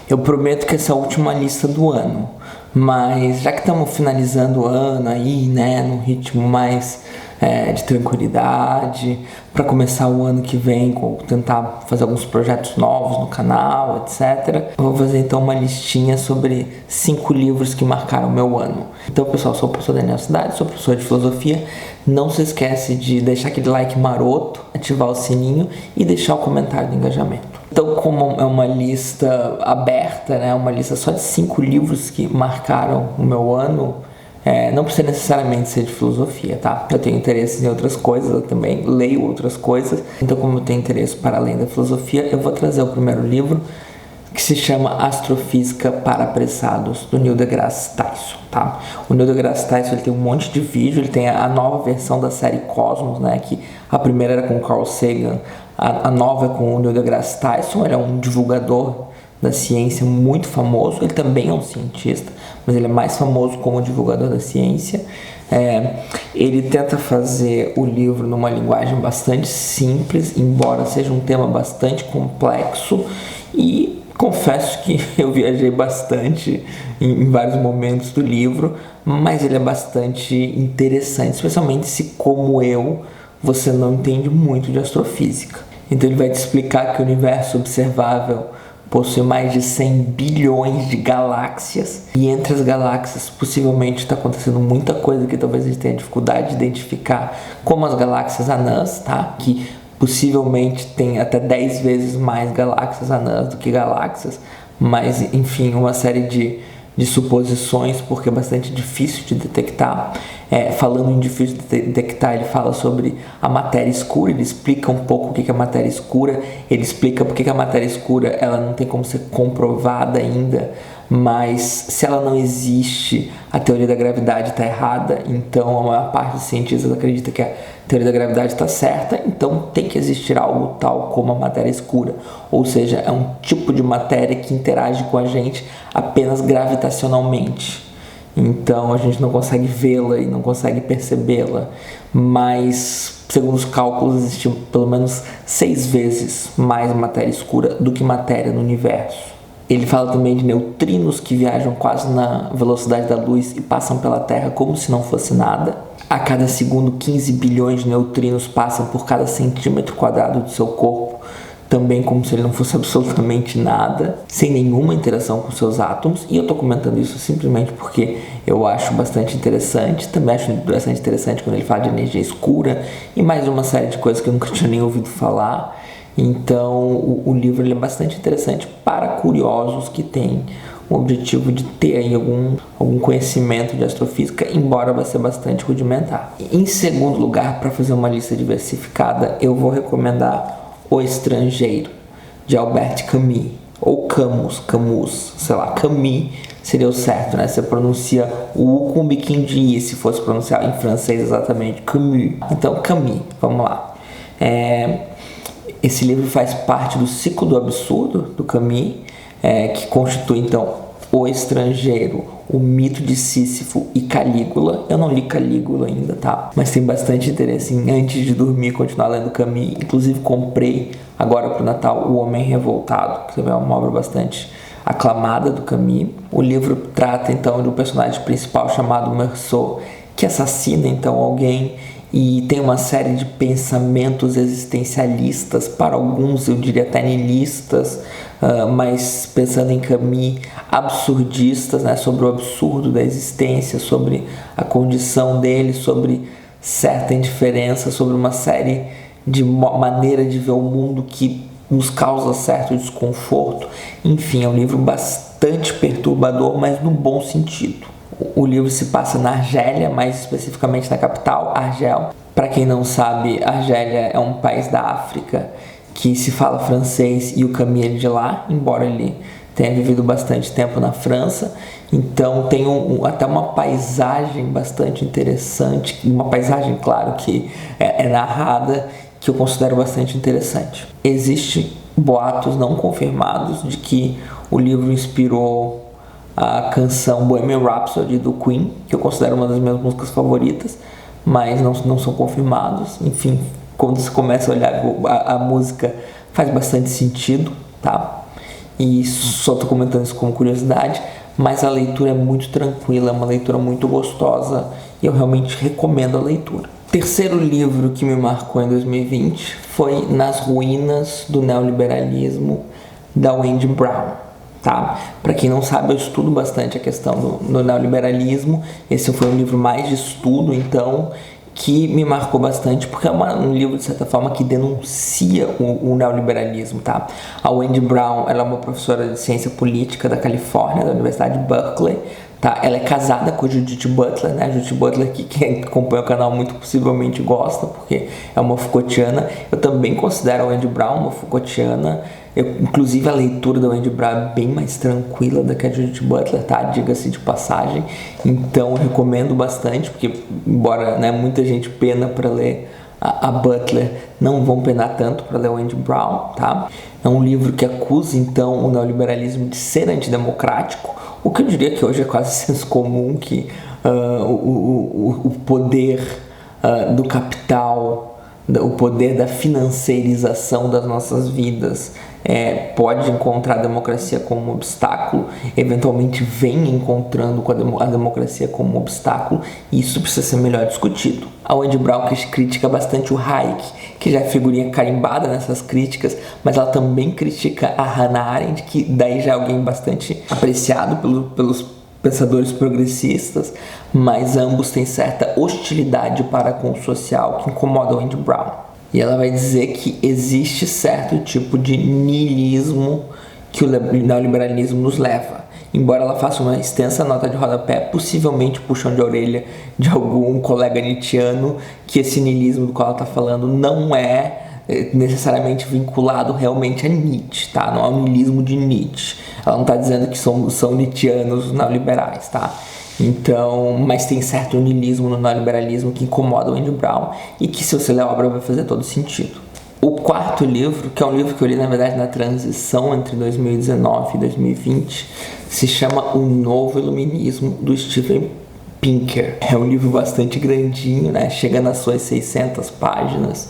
Eu prometo que essa é a última lista do ano, mas já que estamos finalizando o ano aí, né, num ritmo mais de tranquilidade, para começar o ano que vem, tentar fazer alguns projetos novos no canal, etc. Eu vou fazer então uma listinha sobre 5 livros que marcaram o meu ano. Então, pessoal, sou o professor Daniel Cidade, sou professor de filosofia. Não se esquece de deixar aquele like maroto, ativar o sininho e deixar o comentário do engajamento. Então, como é uma lista aberta, né, uma lista só de 5 livros que marcaram o meu ano, não precisa necessariamente ser de filosofia, tá? Eu tenho interesse em outras coisas, eu também leio outras coisas. Então, como eu tenho interesse para além da filosofia, eu vou trazer o primeiro livro, que se chama Astrofísica para Apressados, do Neil deGrasse Tyson, tá? O Neil deGrasse Tyson, ele tem um monte de vídeo, ele tem a nova versão da série Cosmos, né? Que a primeira era com Carl Sagan, a nova é com o Neil deGrasse Tyson. Ele é um divulgador da ciência muito famoso, ele também é um cientista, mas ele é mais famoso como divulgador da ciência. Ele tenta fazer o livro numa linguagem bastante simples, embora seja um tema bastante complexo, e confesso que eu viajei bastante em vários momentos do livro, mas ele é bastante interessante, especialmente se, como eu, você não entende muito de astrofísica. Então ele vai te explicar que o universo observável possui mais de 100 bilhões de galáxias, e entre as galáxias possivelmente está acontecendo muita coisa que talvez a gente tenha dificuldade de identificar, como as galáxias anãs, tá? Que possivelmente tem até 10 vezes mais galáxias anãs do que galáxias, mas enfim, uma série de suposições, porque é bastante difícil de detectar. Falando em difícil de detectar, ele fala sobre a matéria escura, ele explica um pouco o que é a matéria escura, ele explica porque a matéria escura ela não tem como ser comprovada ainda, mas se ela não existe, a teoria da gravidade está errada. Então a maior parte dos cientistas acredita que a teoria da gravidade está certa, então tem que existir algo tal como a matéria escura, ou seja, é um tipo de matéria que interage com a gente apenas gravitacionalmente. Então a gente não consegue vê-la e não consegue percebê-la, mas segundo os cálculos existe pelo menos 6 vezes mais matéria escura do que matéria no universo. Ele fala também de neutrinos que viajam quase na velocidade da luz e passam pela Terra como se não fosse nada. A cada segundo, 15 bilhões de neutrinos passam por cada centímetro quadrado do seu corpo, também como se ele não fosse absolutamente nada, sem nenhuma interação com seus átomos. E eu estou comentando isso simplesmente porque eu acho bastante interessante. Também acho bastante interessante quando ele fala de energia escura e mais uma série de coisas que eu nunca tinha nem ouvido falar. Então o livro ele é bastante interessante para curiosos que têm o objetivo de ter aí algum conhecimento de astrofísica, embora vai ser bastante rudimentar. Em segundo lugar, para fazer uma lista diversificada, eu vou recomendar O Estrangeiro, de Albert Camus, ou Camus, sei lá, Camus seria o certo, né? Você pronuncia o U com um biquinho de I, se fosse pronunciar em francês exatamente, Camus. Então, Camus, vamos lá. Esse livro faz parte do ciclo do absurdo do Camus, que constitui então O Estrangeiro, O Mito de Sísifo e Calígula. Eu não li Calígula ainda, tá? Mas tem bastante interesse em, antes de dormir, continuar lendo Camus. Inclusive comprei agora pro Natal O Homem Revoltado, que é uma obra bastante aclamada do Camus. O livro trata então de um personagem principal chamado Meursault, que assassina então alguém, e tem uma série de pensamentos existencialistas, para alguns eu diria até nihilistas, mas pensando em Camus, absurdistas, né, sobre o absurdo da existência, sobre a condição dele, sobre certa indiferença, sobre uma série de maneira de ver o mundo que nos causa certo desconforto. Enfim, é um livro bastante perturbador, mas no bom sentido. O livro se passa na Argélia, mais especificamente na capital, Argel. Para quem não sabe, Argélia é um país da África que se fala francês, e o Camus é de lá, embora ele tenha vivido bastante tempo na França. Então tem até uma paisagem bastante interessante, uma paisagem, claro, que é narrada, que eu considero bastante interessante. Existem boatos não confirmados de que o livro inspirou a canção Bohemian Rhapsody do Queen, que eu considero uma das minhas músicas favoritas, mas não são confirmados. Enfim, quando você começa a olhar a música, faz bastante sentido, tá? e só estou comentando isso como curiosidade, mas a leitura é muito tranquila, é uma leitura muito gostosa e eu realmente recomendo a leitura. Terceiro livro que me marcou em 2020 foi Nas Ruínas do Neoliberalismo, da Wendy Brown. Tá? Para quem não sabe, eu estudo bastante a questão do neoliberalismo. Esse foi um livro mais de estudo, então, que me marcou bastante, porque é um livro, de certa forma, que denuncia o neoliberalismo, tá? A Wendy Brown, ela é uma professora de ciência política da Califórnia, da Universidade de Berkeley, tá? Ela é casada com a Judith Butler, né? A Judith Butler, que quem acompanha o canal muito possivelmente gosta, porque é uma Foucaultiana. Eu também considero a Wendy Brown uma Foucaultiana. Inclusive a leitura da Wendy Brown é bem mais tranquila do que a Judith Butler, tá? Diga-se de passagem. Então eu recomendo bastante, porque embora, né, muita gente pena para ler a Butler, não vão penar tanto para ler a Wendy Brown, tá? É um livro que acusa então o neoliberalismo de ser antidemocrático, o que eu diria que hoje é quase senso comum, que o poder do capital, o poder da financeirização das nossas vidas pode encontrar a democracia como um obstáculo, eventualmente vem encontrando a democracia como um obstáculo, e isso precisa ser melhor discutido. A Wendy Brown critica bastante o Hayek, que já é figurinha carimbada nessas críticas, mas ela também critica a Hannah Arendt, que daí já é alguém bastante apreciado pelos pensadores progressistas, mas ambos têm certa hostilidade para com o social que incomoda a Wendy Brown. E ela vai dizer que existe certo tipo de niilismo que o neoliberalismo nos leva. Embora ela faça uma extensa nota de rodapé, possivelmente puxão de orelha de algum colega nietzschiano, que esse niilismo do qual ela está falando não é necessariamente vinculado realmente a Nietzsche, tá? Não é o niilismo de Nietzsche. Ela não está dizendo que são nietzschianos os neoliberais, tá? Então, mas tem certo niilismo no neoliberalismo que incomoda o Wendy Brown e que, se você ler a obra, vai fazer todo sentido. O quarto livro, que é um livro que eu li, na verdade, na transição entre 2019 e 2020, se chama O Novo Iluminismo, do Steven Pinker. É um livro bastante grandinho, né? Chega nas suas 600 páginas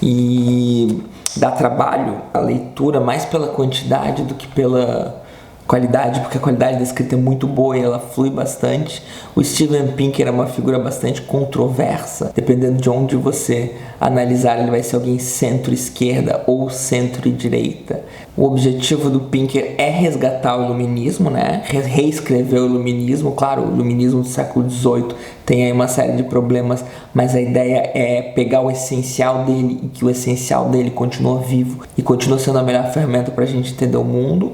e dá trabalho a leitura mais pela quantidade do que pela qualidade, porque a qualidade da escrita é muito boa e ela flui bastante. O Steven Pinker é uma figura bastante controversa, dependendo de onde você analisar, ele vai ser alguém centro-esquerda ou centro-direita. O objetivo do Pinker é resgatar o iluminismo, né? Reescrever o iluminismo. Claro, o iluminismo do século XVIII tem aí uma série de problemas, mas a ideia é pegar o essencial dele e que o essencial dele continua vivo e continua sendo a melhor ferramenta para a gente entender o mundo.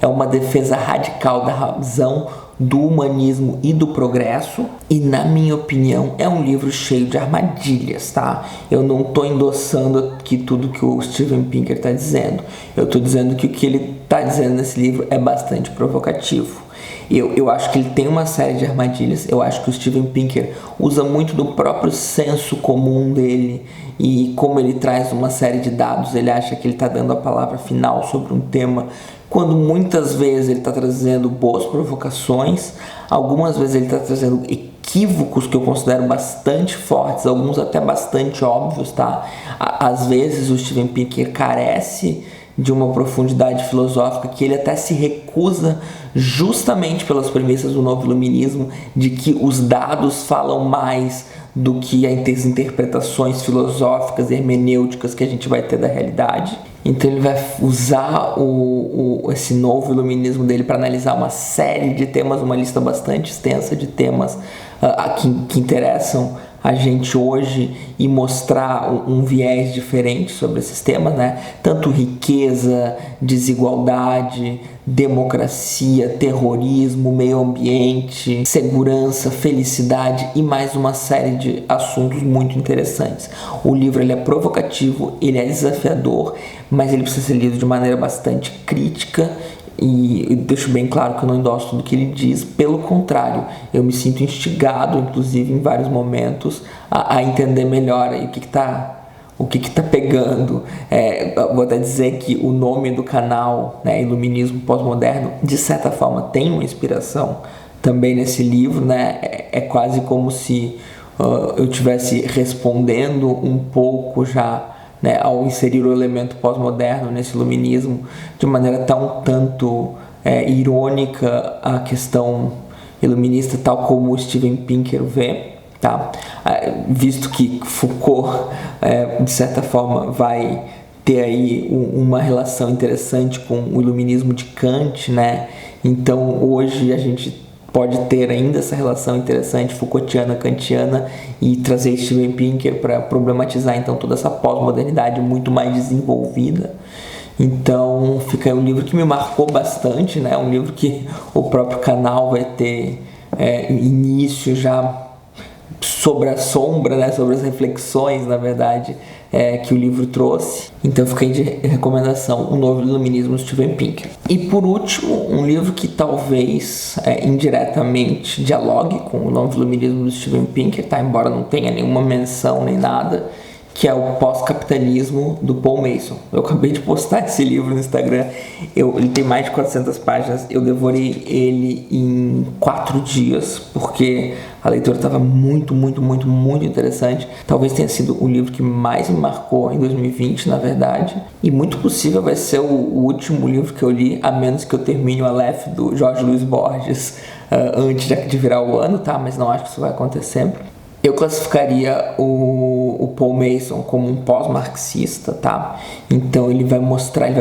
É uma defesa radical da razão, do humanismo e do progresso, e na minha opinião é um livro cheio de armadilhas, tá? Eu não estou endossando aqui tudo que o Steven Pinker está dizendo, eu estou dizendo que o que ele está dizendo nesse livro é bastante provocativo. Eu acho que ele tem uma série de armadilhas. Eu acho que o Steven Pinker usa muito do próprio senso comum dele, e como ele traz uma série de dados, ele acha que ele está dando a palavra final sobre um tema, quando muitas vezes ele está trazendo boas provocações, algumas vezes ele está trazendo equívocos que eu considero bastante fortes, alguns até bastante óbvios, tá? Às vezes o Steven Pinker carece de uma profundidade filosófica que ele até se recusa, justamente pelas premissas do novo iluminismo, de que os dados falam mais do que as interpretações filosóficas e hermenêuticas que a gente vai ter da realidade. Então ele vai usar esse novo iluminismo dele para analisar uma série de temas, uma lista bastante extensa de temas que interessam a gente hoje, e mostrar um viés diferente sobre esses temas, né? Tanto riqueza, desigualdade, democracia, terrorismo, meio ambiente, segurança, felicidade e mais uma série de assuntos muito interessantes. O livro ele é provocativo, ele é desafiador, mas ele precisa ser lido de maneira bastante crítica. E eu deixo bem claro que eu não endosso tudo que ele diz, pelo contrário, eu me sinto instigado, inclusive em vários momentos, a entender melhor aí o que está pegando. Vou até dizer que o nome do canal, né, Iluminismo Pós-Moderno, de certa forma tem uma inspiração também nesse livro, né? É quase como se eu estivesse respondendo um pouco já né, ao inserir o elemento pós-moderno nesse iluminismo de maneira tão tanto irônica a questão iluminista, tal como o Steven Pinker vê, tá? Visto que Foucault, de certa forma, vai ter aí uma relação interessante com o iluminismo de Kant, né? Então hoje a gente pode ter ainda essa relação interessante Foucaultiana, kantiana, e trazer Steven Pinker para problematizar então toda essa pós-modernidade muito mais desenvolvida. Então fica aí um livro que me marcou bastante, né? Um livro que o próprio canal vai ter início já sobre a sombra, né? Sobre as reflexões, na verdade, que o livro trouxe. Então fica aí de recomendação, O Novo Iluminismo, Steven Pinker. E por último, um livro que talvez indiretamente dialogue com O Novo Iluminismo do Steven Pinker, tá? Embora não tenha nenhuma menção nem nada, que é o Pós-Capitalismo, do Paul Mason. Eu acabei de postar esse livro no Instagram, ele tem mais de 400 páginas, eu devorei ele em 4 dias, porque a leitura estava muito interessante. Talvez tenha sido o livro que mais me marcou em 2020, na verdade, e muito possível vai ser o último livro que eu li, a menos que eu termine o Aleph do Jorge Luis Borges antes de virar o ano, tá? Mas não acho que isso vai acontecer. Eu classificaria o Paul Mason como um pós-marxista, tá? Então ele vai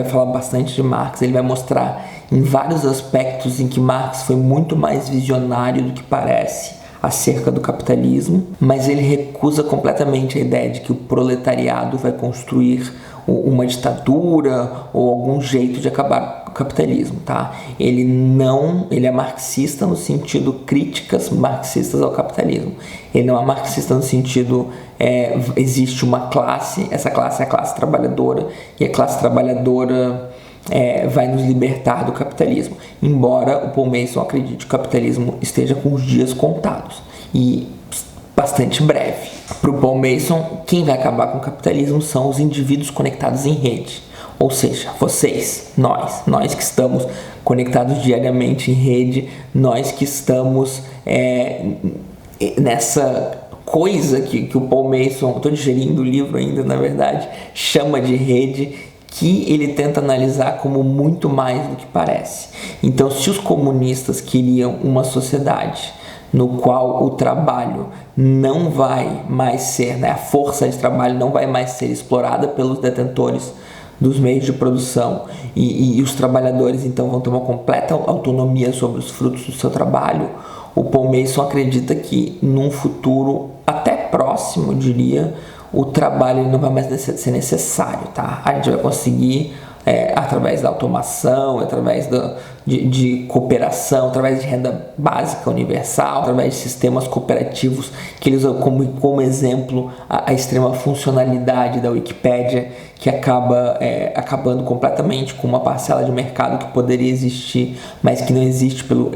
falar bastante de Marx, ele vai mostrar em vários aspectos em que Marx foi muito mais visionário do que parece acerca do capitalismo, mas ele recusa completamente a ideia de que o proletariado vai construir uma ditadura ou algum jeito de acabar com o capitalismo, tá? Ele é marxista no sentido críticas marxistas ao capitalismo. Ele não é marxista no sentido existe uma classe, essa classe é a classe trabalhadora, e a classe trabalhadora vai nos libertar do capitalismo, embora o Paul Mason acredite que o capitalismo esteja com os dias contados e bastante breve. Para o Paul Mason, quem vai acabar com o capitalismo são os indivíduos conectados em rede, ou seja, vocês, nós que estamos conectados diariamente em rede, nós que estamos nessa coisa que o Paul Mason, estou digerindo o livro ainda, na verdade, chama de rede, que ele tenta analisar como muito mais do que parece. Então, se os comunistas queriam uma sociedade no qual o trabalho não vai mais ser, né, a força de trabalho não vai mais ser explorada pelos detentores dos meios de produção e os trabalhadores então vão ter uma completa autonomia sobre os frutos do seu trabalho, o Paul Mason acredita que num futuro até próximo, eu diria, o trabalho não vai mais ser necessário, tá? A gente vai conseguir, através da automação, através de cooperação, através de renda básica universal, através de sistemas cooperativos, que eles usam como exemplo a extrema funcionalidade da Wikipédia, que acaba acabando completamente com uma parcela de mercado que poderia existir, mas que não existe pelo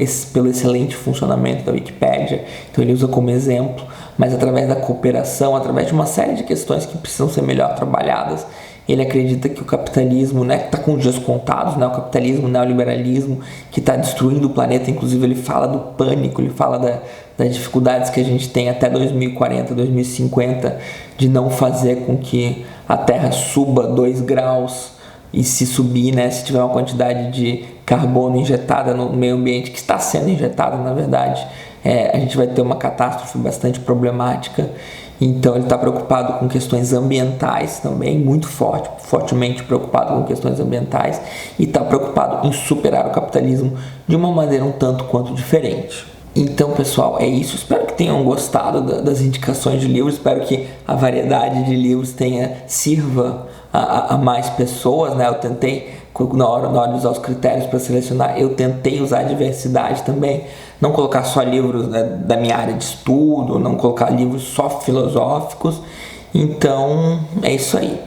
excelente funcionamento da Wikipédia. Então ele usa como exemplo, mas através da cooperação, através de uma série de questões que precisam ser melhor trabalhadas, ele acredita que o capitalismo, né, que está com os dias contados, né, o capitalismo, o neoliberalismo, que está destruindo o planeta. Inclusive ele fala do pânico, ele fala das dificuldades que a gente tem até 2040, 2050, de não fazer com que a Terra suba 2 graus, e se subir, né, se tiver uma quantidade de carbono injetada no meio ambiente, que está sendo injetada, na verdade, a gente vai ter uma catástrofe bastante problemática. Então ele está preocupado com questões ambientais também, muito fortemente preocupado com questões ambientais, e está preocupado em superar o capitalismo de uma maneira um tanto quanto diferente. Então, pessoal, é isso. Espero que tenham gostado das indicações de livros. Espero que a variedade de livros sirva a mais pessoas, né? Eu tentei, na hora de usar os critérios para selecionar, eu tentei usar a diversidade também. Não colocar só livros, né, da minha área de estudo, não colocar livros só filosóficos. Então, é isso aí.